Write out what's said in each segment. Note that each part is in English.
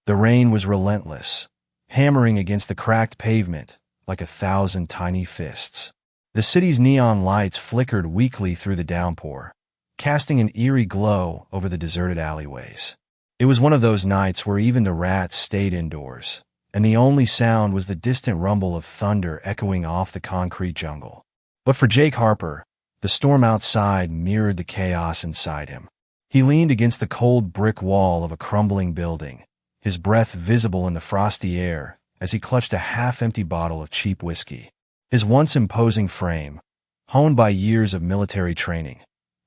The rain was relentless, hammering against the cracked pavement like 1,000 tiny fists. The city's neon lights flickered weakly through the downpour, casting an eerie glow over the deserted alleyways. It was one of those nights where even the rats stayed indoors, and the only sound was the distant rumble of thunder echoing off the concrete jungle. But for Jake Harper, the storm outside mirrored the chaos inside him. He leaned against the cold brick wall of a crumbling building, his breath visible in the frosty air as he clutched a half-empty bottle of cheap whiskey. His once imposing frame, honed by years of military training,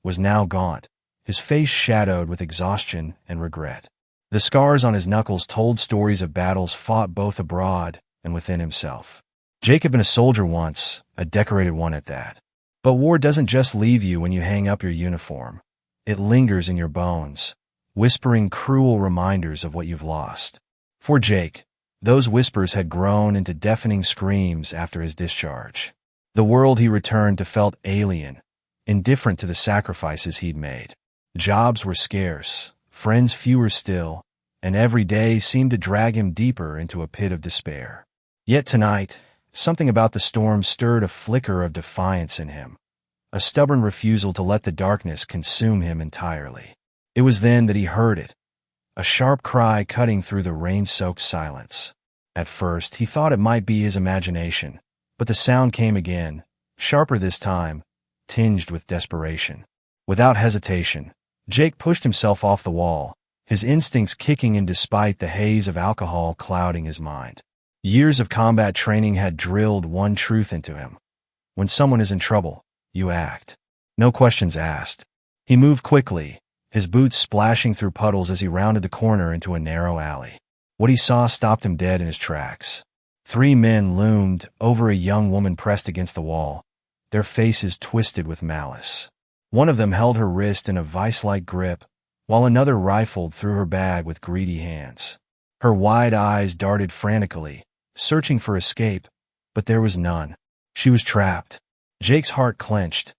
was now gaunt, his face shadowed with exhaustion and regret. The scars on his knuckles told stories of battles fought both abroad and within himself. Jake had been a soldier once, a decorated one at that. But war doesn't just leave you when you hang up your uniform. It lingers in your bones, whispering cruel reminders of what you've lost. For Jake, those whispers had grown into deafening screams after his discharge. The world he returned to felt alien, indifferent to the sacrifices he'd made. Jobs were scarce, friends fewer still, and every day seemed to drag him deeper into a pit of despair. Yet tonight, something about the storm stirred a flicker of defiance in him, a stubborn refusal to let the darkness consume him entirely. It was then that he heard it, a sharp cry cutting through the rain-soaked silence. At first, he thought it might be his imagination, but the sound came again, sharper this time, tinged with desperation. Without hesitation, Jake pushed himself off the wall, his instincts kicking in despite the haze of alcohol clouding his mind. Years of combat training had drilled one truth into him. When someone is in trouble, you act. No questions asked. He moved quickly, his boots splashing through puddles as he rounded the corner into a narrow alley. What he saw stopped him dead in his tracks. 3 men loomed over a young woman pressed against the wall, their faces twisted with malice. One of them held her wrist in a vice-like grip, while another rifled through her bag with greedy hands. Her wide eyes darted frantically, searching for escape, but there was none. She was trapped. Jake's heart clenched,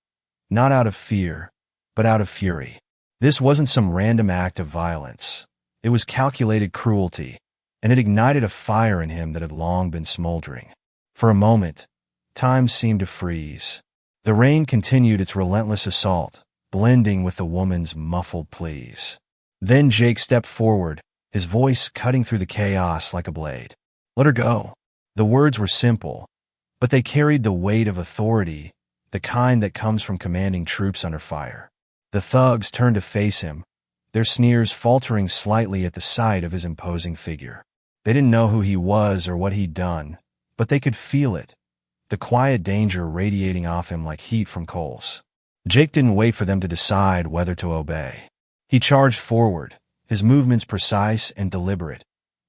not out of fear, but out of fury. This wasn't some random act of violence. It was calculated cruelty, and it ignited a fire in him that had long been smoldering. For a moment, time seemed to freeze. The rain continued its relentless assault, blending with the woman's muffled pleas. Then Jake stepped forward, his voice cutting through the chaos like a blade. "Let her go." The words were simple, but they carried the weight of authority, the kind that comes from commanding troops under fire. The thugs turned to face him, their sneers faltering slightly at the sight of his imposing figure. They didn't know who he was or what he'd done, but they could feel it, the quiet danger radiating off him like heat from coals. Jake didn't wait for them to decide whether to obey. He charged forward, his movements precise and deliberate,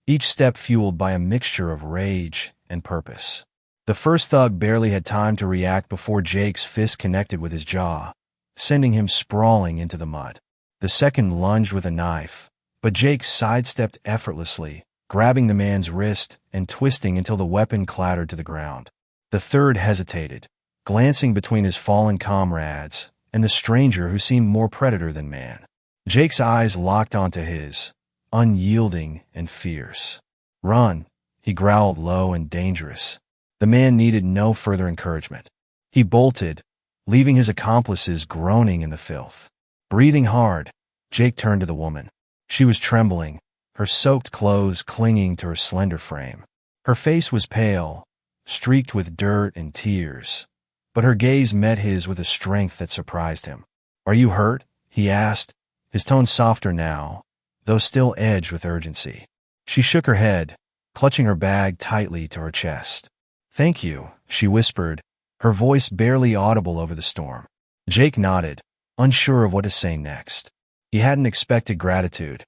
each step fueled by a mixture of rage and purpose. The first thug barely had time to react before Jake's fist connected with his jaw, sending him sprawling into the mud. The second lunged with a knife, but Jake sidestepped effortlessly, grabbing the man's wrist and twisting until the weapon clattered to the ground. The third hesitated, glancing between his fallen comrades and the stranger who seemed more predator than man. Jake's eyes locked onto his, unyielding and fierce. "Run," he growled low and dangerous. The man needed no further encouragement. He bolted, leaving his accomplices groaning in the filth. Breathing hard, Jake turned to the woman. She was trembling, her soaked clothes clinging to her slender frame. Her face was pale, streaked with dirt and tears, but her gaze met his with a strength that surprised him. "Are you hurt?" he asked, his tone softer now, though still edged with urgency. She shook her head, clutching her bag tightly to her chest. "Thank you," she whispered, her voice barely audible over the storm. Jake nodded, unsure of what to say next. He hadn't expected gratitude.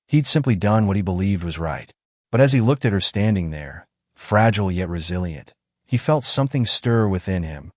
He'd simply done what he believed was right. But as he looked at her standing there, fragile yet resilient, he felt something stir within him,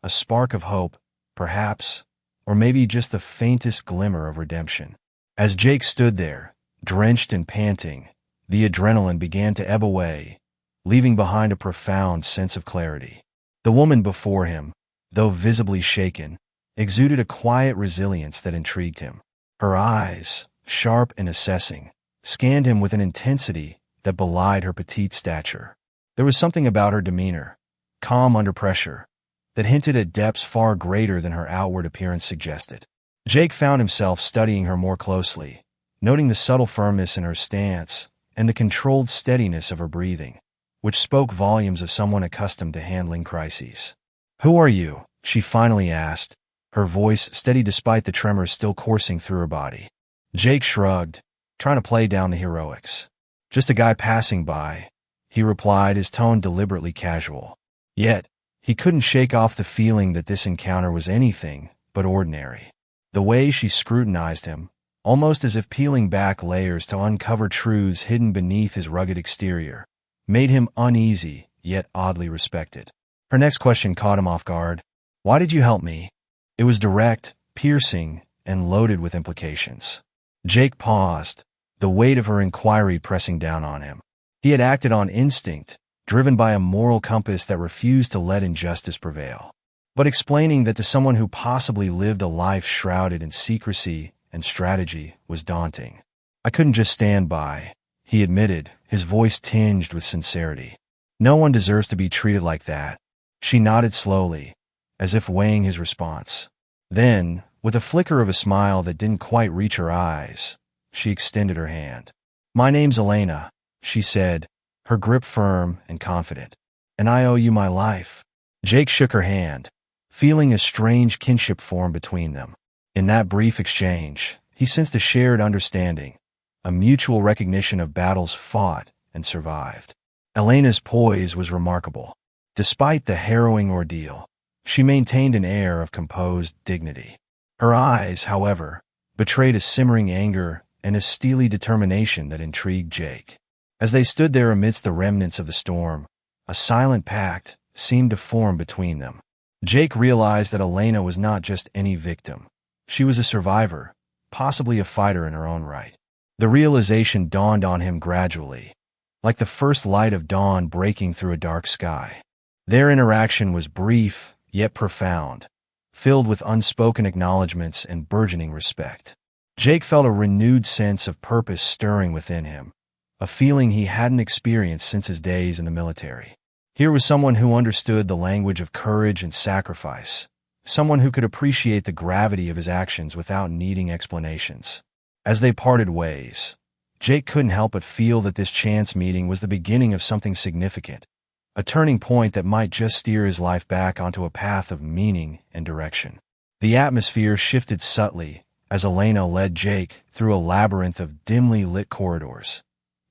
a spark of hope, perhaps, or maybe just the faintest glimmer of redemption. As Jake stood there, drenched and panting, the adrenaline began to ebb away, leaving behind a profound sense of clarity. The woman before him, though visibly shaken, exuded a quiet resilience that intrigued him. Her eyes, sharp and assessing, scanned him with an intensity that belied her petite stature. There was something about her demeanor, calm under pressure, that hinted at depths far greater than her outward appearance suggested. Jake found himself studying her more closely, noting the subtle firmness in her stance and the controlled steadiness of her breathing, which spoke volumes of someone accustomed to handling crises. "Who are you?" she finally asked, her voice steady despite the tremors still coursing through her body. Jake shrugged, trying to play down the heroics. "Just a guy passing by," he replied, his tone deliberately casual. Yet, he couldn't shake off the feeling that this encounter was anything but ordinary. The way she scrutinized him, almost as if peeling back layers to uncover truths hidden beneath his rugged exterior, made him uneasy, yet oddly respected. Her next question caught him off guard. "Why did you help me?" It was direct, piercing, and loaded with implications. Jake paused, the weight of her inquiry pressing down on him. He had acted on instinct, driven by a moral compass that refused to let injustice prevail. But explaining that to someone who possibly lived a life shrouded in secrecy and strategy was daunting. "I couldn't just stand by," he admitted, his voice tinged with sincerity. "No one deserves to be treated like that." She nodded slowly, as if weighing his response. Then, with a flicker of a smile that didn't quite reach her eyes, she extended her hand. "My name's Elena," she said, her grip firm and confident. "And I owe you my life." Jake shook her hand, feeling a strange kinship form between them. In that brief exchange, he sensed a shared understanding, a mutual recognition of battles fought and survived. Elena's poise was remarkable. Despite the harrowing ordeal, she maintained an air of composed dignity. Her eyes, however, betrayed a simmering anger and a steely determination that intrigued Jake. As they stood there amidst the remnants of the storm, a silent pact seemed to form between them. Jake realized that Elena was not just any victim. She was a survivor, possibly a fighter in her own right. The realization dawned on him gradually, like the first light of dawn breaking through a dark sky. Their interaction was brief, yet profound, filled with unspoken acknowledgments and burgeoning respect. Jake felt a renewed sense of purpose stirring within him, a feeling he hadn't experienced since his days in the military. Here was someone who understood the language of courage and sacrifice, someone who could appreciate the gravity of his actions without needing explanations. As they parted ways, Jake couldn't help but feel that this chance meeting was the beginning of something significant, a turning point that might just steer his life back onto a path of meaning and direction. The atmosphere shifted subtly as Elena led Jake through a labyrinth of dimly lit corridors,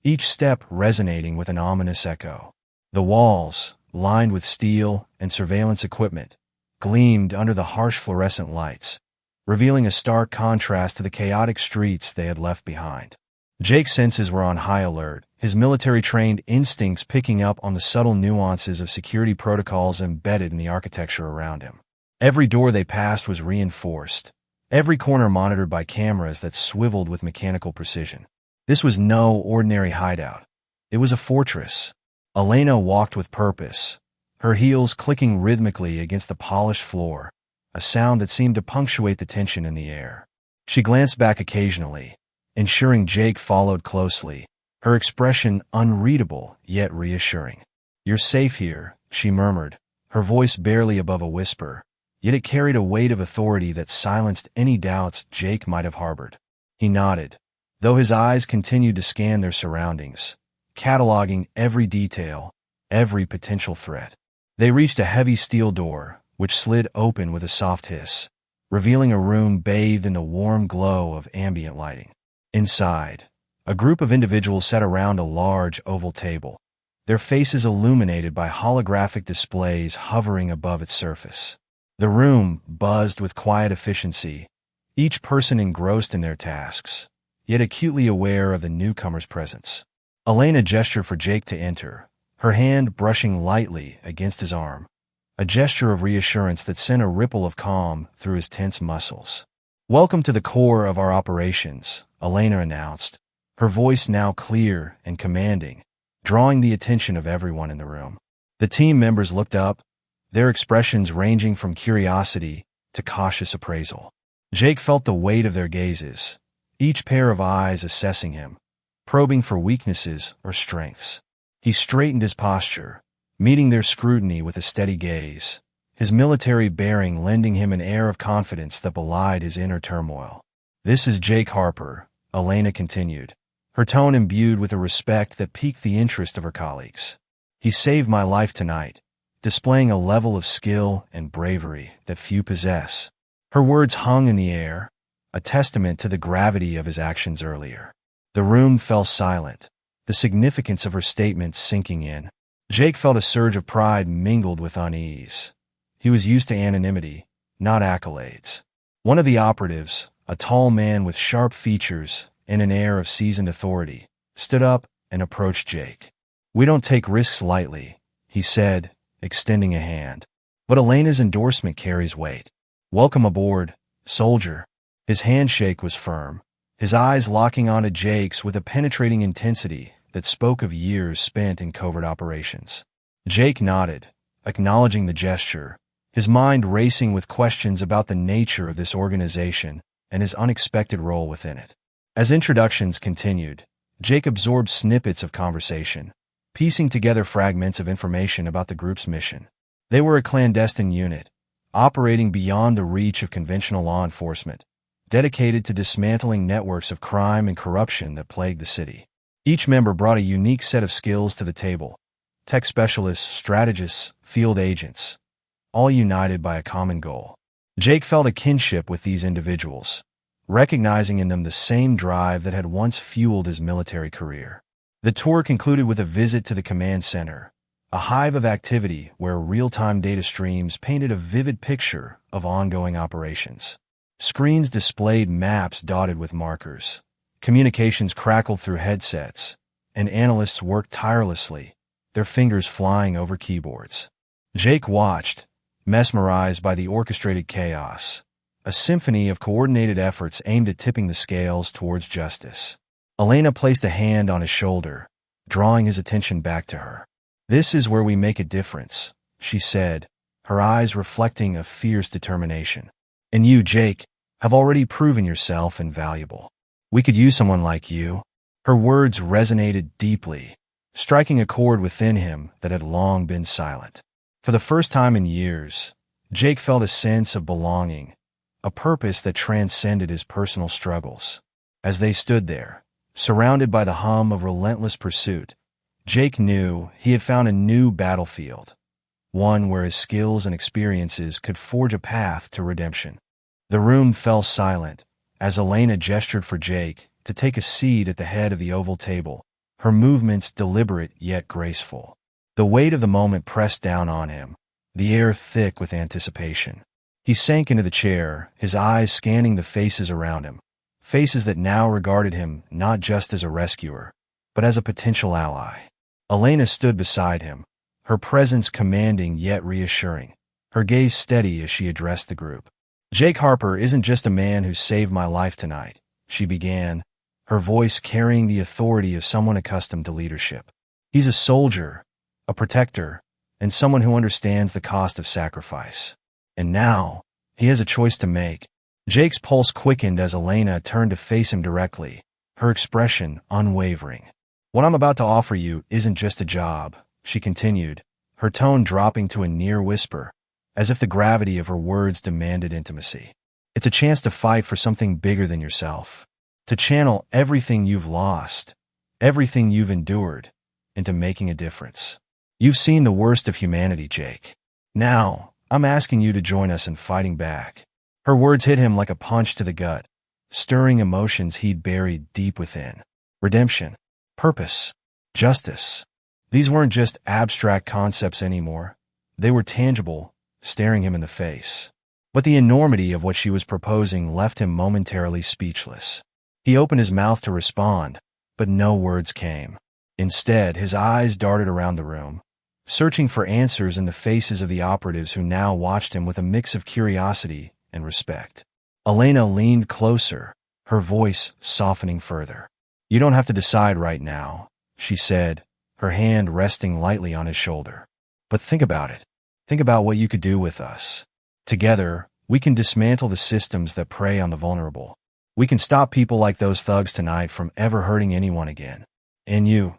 each step resonating with an ominous echo. The walls, lined with steel and surveillance equipment, gleamed under the harsh fluorescent lights, revealing a stark contrast to the chaotic streets they had left behind. Jake's senses were on high alert, his military-trained instincts picking up on the subtle nuances of security protocols embedded in the architecture around him. Every door they passed was reinforced, every corner monitored by cameras that swiveled with mechanical precision. This was no ordinary hideout. It was a fortress. Elena walked with purpose, her heels clicking rhythmically against the polished floor, a sound that seemed to punctuate the tension in the air. She glanced back occasionally, ensuring Jake followed closely, her expression unreadable yet reassuring. "You're safe here," she murmured, her voice barely above a whisper, yet it carried a weight of authority that silenced any doubts Jake might have harbored. He nodded, though his eyes continued to scan their surroundings, cataloging every detail, every potential threat. They reached a heavy steel door, which slid open with a soft hiss, revealing a room bathed in the warm glow of ambient lighting. Inside, a group of individuals sat around a large oval table, their faces illuminated by holographic displays hovering above its surface. The room buzzed with quiet efficiency, each person engrossed in their tasks, yet acutely aware of the newcomer's presence. Elena gestured for Jake to enter, her hand brushing lightly against his arm, a gesture of reassurance that sent a ripple of calm through his tense muscles. "Welcome to the core of our operations," Elena announced, her voice now clear and commanding, drawing the attention of everyone in the room. The team members looked up, their expressions ranging from curiosity to cautious appraisal. Jake felt the weight of their gazes, each pair of eyes assessing him, probing for weaknesses or strengths. He straightened his posture, meeting their scrutiny with a steady gaze, his military bearing lending him an air of confidence that belied his inner turmoil. "This is Jake Harper," Elena continued, her tone imbued with a respect that piqued the interest of her colleagues. "He saved my life tonight, displaying a level of skill and bravery that few possess." Her words hung in the air, a testament to the gravity of his actions earlier. The room fell silent, the significance of her statement sinking in. Jake felt a surge of pride mingled with unease. He was used to anonymity, not accolades. One of the operatives, a tall man with sharp features and an air of seasoned authority, stood up and approached Jake. "We don't take risks lightly," he said, extending a hand. "But Elena's endorsement carries weight. Welcome aboard, soldier." His handshake was firm, his eyes locking onto Jake's with a penetrating intensity that spoke of years spent in covert operations. Jake nodded, acknowledging the gesture, his mind racing with questions about the nature of this organization and his unexpected role within it. As introductions continued, Jake absorbed snippets of conversation, piecing together fragments of information about the group's mission. They were a clandestine unit, operating beyond the reach of conventional law enforcement, dedicated to dismantling networks of crime and corruption that plagued the city. Each member brought a unique set of skills to the table: tech specialists, strategists, field agents, all united by a common goal. Jake felt a kinship with these individuals, recognizing in them the same drive that had once fueled his military career. The tour concluded with a visit to the command center, a hive of activity where real-time data streams painted a vivid picture of ongoing operations. Screens displayed maps dotted with markers, communications crackled through headsets, and analysts worked tirelessly, their fingers flying over keyboards. Jake watched, mesmerized by the orchestrated chaos, a symphony of coordinated efforts aimed at tipping the scales towards justice. Elena placed a hand on his shoulder, drawing his attention back to her. "This is where we make a difference," she said, her eyes reflecting a fierce determination. "And you, Jake, have already proven yourself invaluable. We could use someone like you." Her words resonated deeply, striking a chord within him that had long been silent. For the first time in years, Jake felt a sense of belonging, a purpose that transcended his personal struggles. As they stood there, surrounded by the hum of relentless pursuit, Jake knew he had found a new battlefield, one where his skills and experiences could forge a path to redemption. The room fell silent as Elena gestured for Jake to take a seat at the head of the oval table, her movements deliberate yet graceful. The weight of the moment pressed down on him, the air thick with anticipation. He sank into the chair, his eyes scanning the faces around him, faces that now regarded him not just as a rescuer, but as a potential ally. Elena stood beside him, her presence commanding yet reassuring, her gaze steady as she addressed the group. "Jake Harper isn't just a man who saved my life tonight," she began, her voice carrying the authority of someone accustomed to leadership. "He's a soldier, a protector, and someone who understands the cost of sacrifice. And now, he has a choice to make." Jake's pulse quickened as Elena turned to face him directly, her expression unwavering. "What I'm about to offer you isn't just a job," she continued, her tone dropping to a near whisper, as if the gravity of her words demanded intimacy. "It's a chance to fight for something bigger than yourself, to channel everything you've lost, everything you've endured, into making a difference. You've seen the worst of humanity, Jake. Now, I'm asking you to join us in fighting back." Her words hit him like a punch to the gut, stirring emotions he'd buried deep within. Redemption, purpose, justice. These weren't just abstract concepts anymore. They were tangible, staring him in the face. But the enormity of what she was proposing left him momentarily speechless. He opened his mouth to respond, but no words came. Instead, his eyes darted around the room, searching for answers in the faces of the operatives who now watched him with a mix of curiosity and respect. Elena leaned closer, her voice softening further. "You don't have to decide right now," she said, her hand resting lightly on his shoulder. "But think about it. Think about what you could do with us. Together, we can dismantle the systems that prey on the vulnerable. We can stop people like those thugs tonight from ever hurting anyone again. And you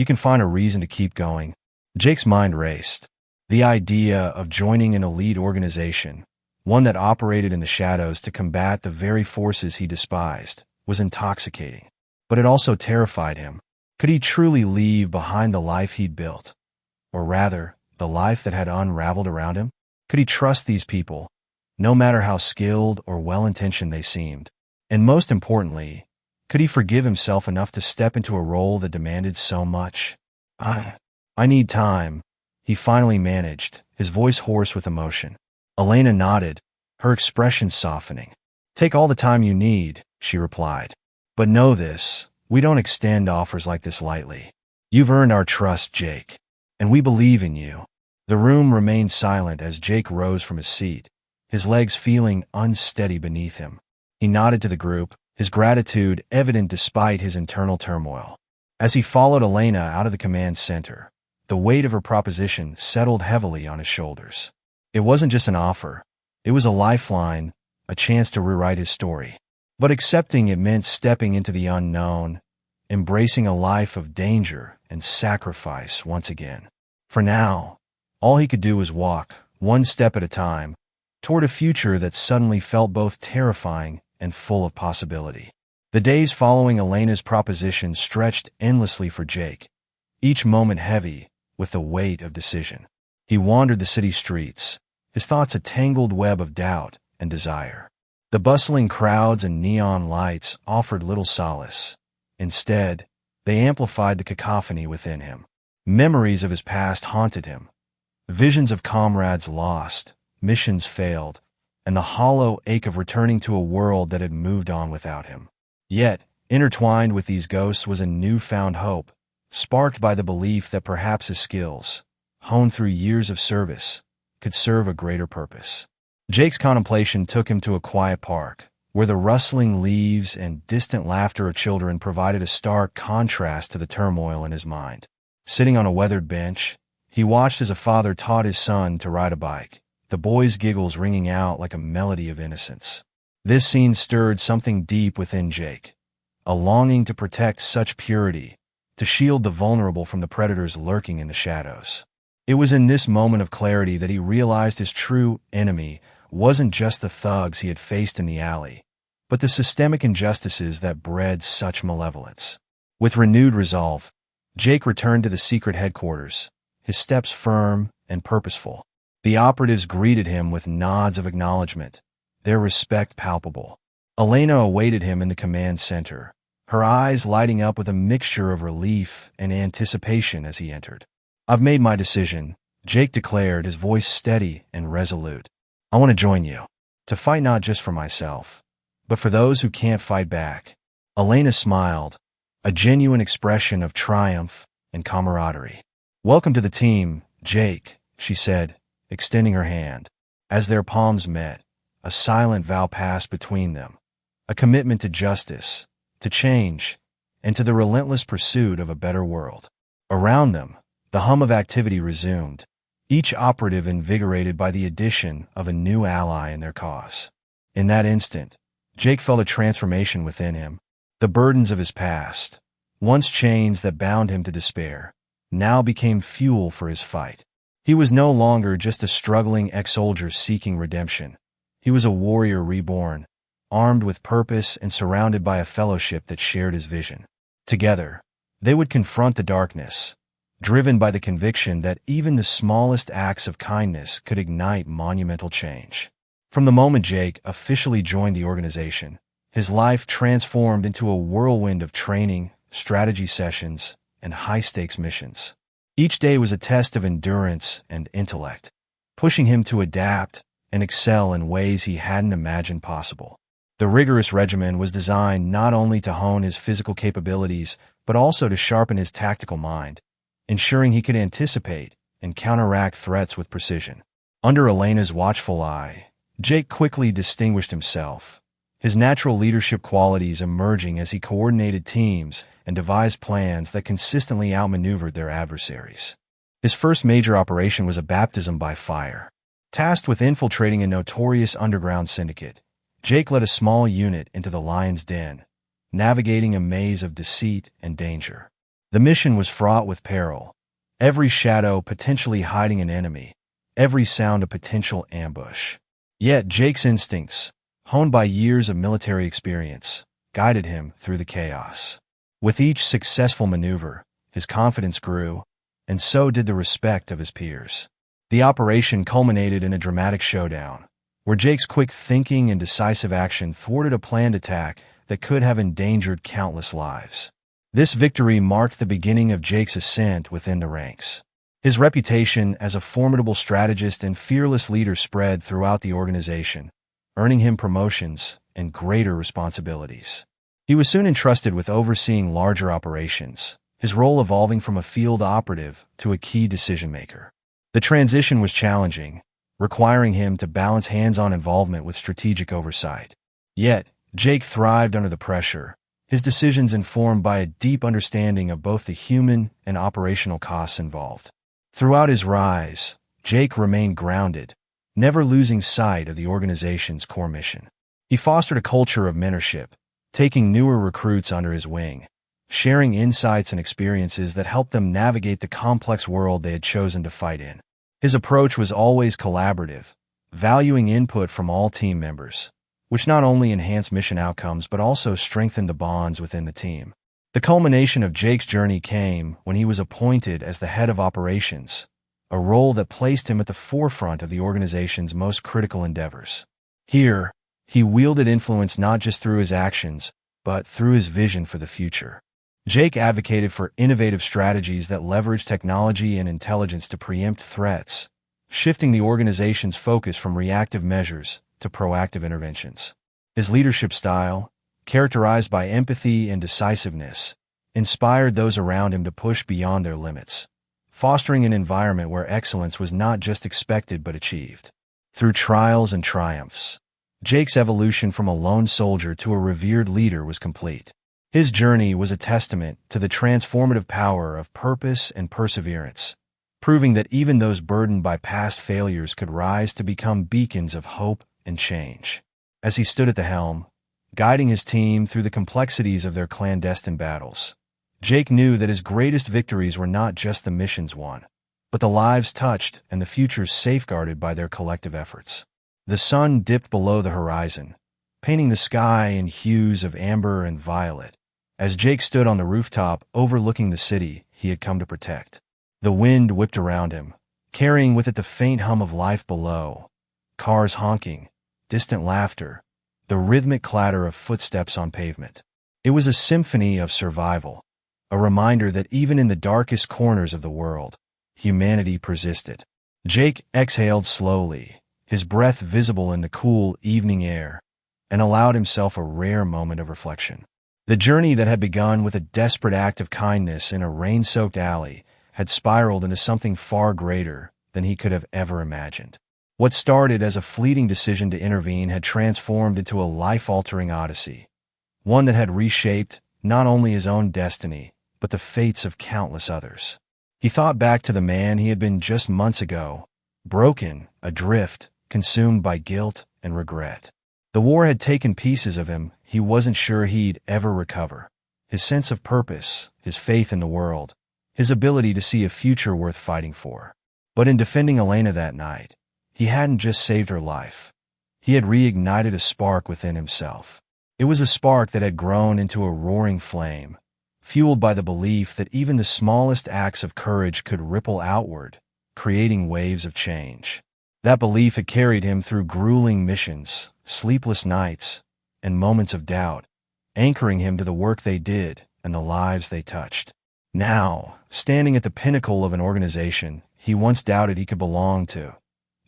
can find a reason to keep going." Jake's mind raced. The idea of joining an elite organization, one that operated in the shadows to combat the very forces he despised, was intoxicating. But it also terrified him. Could he truly leave behind the life he'd built? Or rather, the life that had unraveled around him? Could he trust these people, no matter how skilled or well-intentioned they seemed? And most importantly, could he forgive himself enough to step into a role that demanded so much? I need time," he finally managed, his voice hoarse with emotion. Elena nodded, her expression softening. "Take all the time you need," she replied. "But know this, we don't extend offers like this lightly. You've earned our trust, Jake, and we believe in you." The room remained silent as Jake rose from his seat, his legs feeling unsteady beneath him. He nodded to the group, his gratitude evident despite his internal turmoil. As he followed Elena out of the command center, the weight of her proposition settled heavily on his shoulders. It wasn't just an offer. It was a lifeline, a chance to rewrite his story. But accepting it meant stepping into the unknown, embracing a life of danger and sacrifice once again. For now, all he could do was walk, one step at a time, toward a future that suddenly felt both terrifying and full of possibility. The days following Elena's proposition stretched endlessly for Jake, each moment heavy with the weight of decision. He wandered the city streets, his thoughts a tangled web of doubt and desire. The bustling crowds and neon lights offered little solace. Instead, they amplified the cacophony within him. Memories of his past haunted him. Visions of comrades lost, missions failed, and the hollow ache of returning to a world that had moved on without him. Yet, intertwined with these ghosts was a newfound hope, sparked by the belief that perhaps his skills, honed through years of service, could serve a greater purpose. Jake's contemplation took him to a quiet park, where the rustling leaves and distant laughter of children provided a stark contrast to the turmoil in his mind. Sitting on a weathered bench, he watched as a father taught his son to ride a bike, the boy's giggles ringing out like a melody of innocence. This scene stirred something deep within Jake, a longing to protect such purity, to shield the vulnerable from the predators lurking in the shadows. It was in this moment of clarity that he realized his true enemy wasn't just the thugs he had faced in the alley, but the systemic injustices that bred such malevolence. With renewed resolve, Jake returned to the secret headquarters, his steps firm and purposeful. The operatives greeted him with nods of acknowledgement, their respect palpable. Elena awaited him in the command center, her eyes lighting up with a mixture of relief and anticipation as he entered. "I've made my decision," Jake declared, his voice steady and resolute. "I want to join you, to fight not just for myself, but for those who can't fight back." Elena smiled, a genuine expression of triumph and camaraderie. "Welcome to the team, Jake," she said, extending her hand. As their palms met, a silent vow passed between them, a commitment to justice, to change, and to the relentless pursuit of a better world. Around them, the hum of activity resumed, each operative invigorated by the addition of a new ally in their cause. In that instant, Jake felt a transformation within him. The burdens of his past, once chains that bound him to despair, now became fuel for his fight. He was no longer just a struggling ex-soldier seeking redemption. He was a warrior reborn, armed with purpose and surrounded by a fellowship that shared his vision. Together, they would confront the darkness, driven by the conviction that even the smallest acts of kindness could ignite monumental change. From the moment Jake officially joined the organization, his life transformed into a whirlwind of training, strategy sessions, and high-stakes missions. Each day was a test of endurance and intellect, pushing him to adapt and excel in ways he hadn't imagined possible. The rigorous regimen was designed not only to hone his physical capabilities, but also to sharpen his tactical mind, ensuring he could anticipate and counteract threats with precision. Under Elena's watchful eye, Jake quickly distinguished himself, his natural leadership qualities emerging as he coordinated teams and devised plans that consistently outmaneuvered their adversaries. His first major operation was a baptism by fire. Tasked with infiltrating a notorious underground syndicate, Jake led a small unit into the lion's den, navigating a maze of deceit and danger. The mission was fraught with peril, every shadow potentially hiding an enemy, every sound a potential ambush. Yet Jake's instincts, honed by years of military experience, guided him through the chaos. With each successful maneuver, his confidence grew, and so did the respect of his peers. The operation culminated in a dramatic showdown, where Jake's quick thinking and decisive action thwarted a planned attack that could have endangered countless lives. This victory marked the beginning of Jake's ascent within the ranks. His reputation as a formidable strategist and fearless leader spread throughout the organization, earning him promotions and greater responsibilities. He was soon entrusted with overseeing larger operations, his role evolving from a field operative to a key decision-maker. The transition was challenging, requiring him to balance hands-on involvement with strategic oversight. Yet, Jake thrived under the pressure, his decisions informed by a deep understanding of both the human and operational costs involved. Throughout his rise, Jake remained grounded, never losing sight of the organization's core mission. He fostered a culture of mentorship, taking newer recruits under his wing, sharing insights and experiences that helped them navigate the complex world they had chosen to fight in. His approach was always collaborative, valuing input from all team members, which not only enhanced mission outcomes but also strengthened the bonds within the team. The culmination of Jake's journey came when he was appointed as the head of operations, a role that placed him at the forefront of the organization's most critical endeavors. Here, he wielded influence not just through his actions, but through his vision for the future. Jake advocated for innovative strategies that leveraged technology and intelligence to preempt threats, shifting the organization's focus from reactive measures to proactive interventions. His leadership style, characterized by empathy and decisiveness, inspired those around him to push beyond their limits, fostering an environment where excellence was not just expected but achieved. Through trials and triumphs, Jake's evolution from a lone soldier to a revered leader was complete. His journey was a testament to the transformative power of purpose and perseverance, proving that even those burdened by past failures could rise to become beacons of hope and change. As he stood at the helm, guiding his team through the complexities of their clandestine battles, Jake knew that his greatest victories were not just the missions won, but the lives touched and the futures safeguarded by their collective efforts. The sun dipped below the horizon, painting the sky in hues of amber and violet, as Jake stood on the rooftop overlooking the city he had come to protect. The wind whipped around him, carrying with it the faint hum of life below, cars honking, distant laughter, the rhythmic clatter of footsteps on pavement. It was a symphony of survival, a reminder that even in the darkest corners of the world, humanity persisted. Jake exhaled slowly, his breath visible in the cool evening air, and allowed himself a rare moment of reflection. The journey that had begun with a desperate act of kindness in a rain-soaked alley had spiraled into something far greater than he could have ever imagined. What started as a fleeting decision to intervene had transformed into a life-altering odyssey, one that had reshaped not only his own destiny, but the fates of countless others. He thought back to the man he had been just months ago, broken, adrift, consumed by guilt and regret. The war had taken pieces of him he wasn't sure he'd ever recover. His sense of purpose, his faith in the world, his ability to see a future worth fighting for. But in defending Elena that night, he hadn't just saved her life. He had reignited a spark within himself. It was a spark that had grown into a roaring flame, fueled by the belief that even the smallest acts of courage could ripple outward, creating waves of change. That belief had carried him through grueling missions, sleepless nights, and moments of doubt, anchoring him to the work they did and the lives they touched. Now, standing at the pinnacle of an organization he once doubted he could belong to,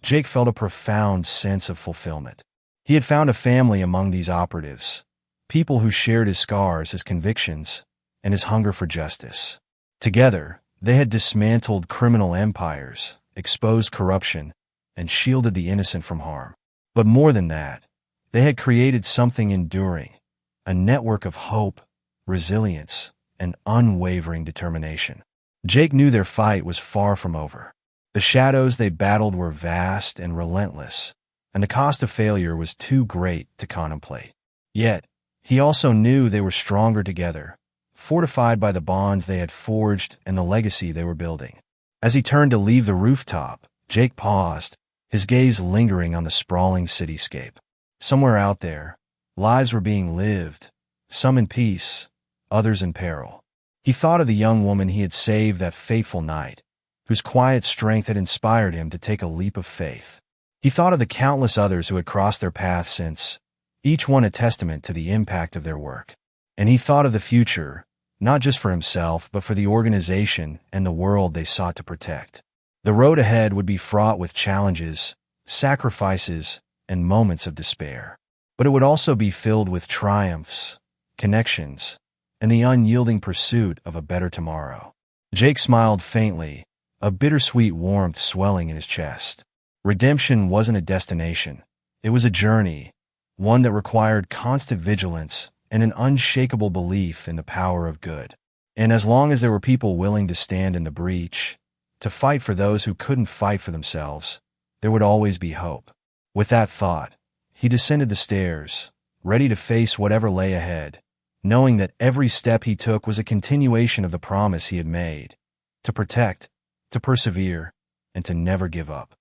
Jake felt a profound sense of fulfillment. He had found a family among these operatives, people who shared his scars, his convictions, and his hunger for justice. Together, they had dismantled criminal empires, exposed corruption, and shielded the innocent from harm. But more than that, they had created something enduring, a network of hope, resilience, and unwavering determination. Jake knew their fight was far from over. The shadows they battled were vast and relentless, and the cost of failure was too great to contemplate. Yet, he also knew they were stronger together, fortified by the bonds they had forged and the legacy they were building. As he turned to leave the rooftop, Jake paused, his gaze lingering on the sprawling cityscape. Somewhere out there, lives were being lived, some in peace, others in peril. He thought of the young woman he had saved that fateful night, whose quiet strength had inspired him to take a leap of faith. He thought of the countless others who had crossed their path since, each one a testament to the impact of their work. And he thought of the future, not just for himself, but for the organization and the world they sought to protect. The road ahead would be fraught with challenges, sacrifices, and moments of despair. But it would also be filled with triumphs, connections, and the unyielding pursuit of a better tomorrow. Jake smiled faintly, a bittersweet warmth swelling in his chest. Redemption wasn't a destination. It was a journey, one that required constant vigilance and an unshakable belief in the power of good. And as long as there were people willing to stand in the breach, to fight for those who couldn't fight for themselves, there would always be hope. With that thought, he descended the stairs, ready to face whatever lay ahead, knowing that every step he took was a continuation of the promise he had made, to protect, to persevere, and to never give up.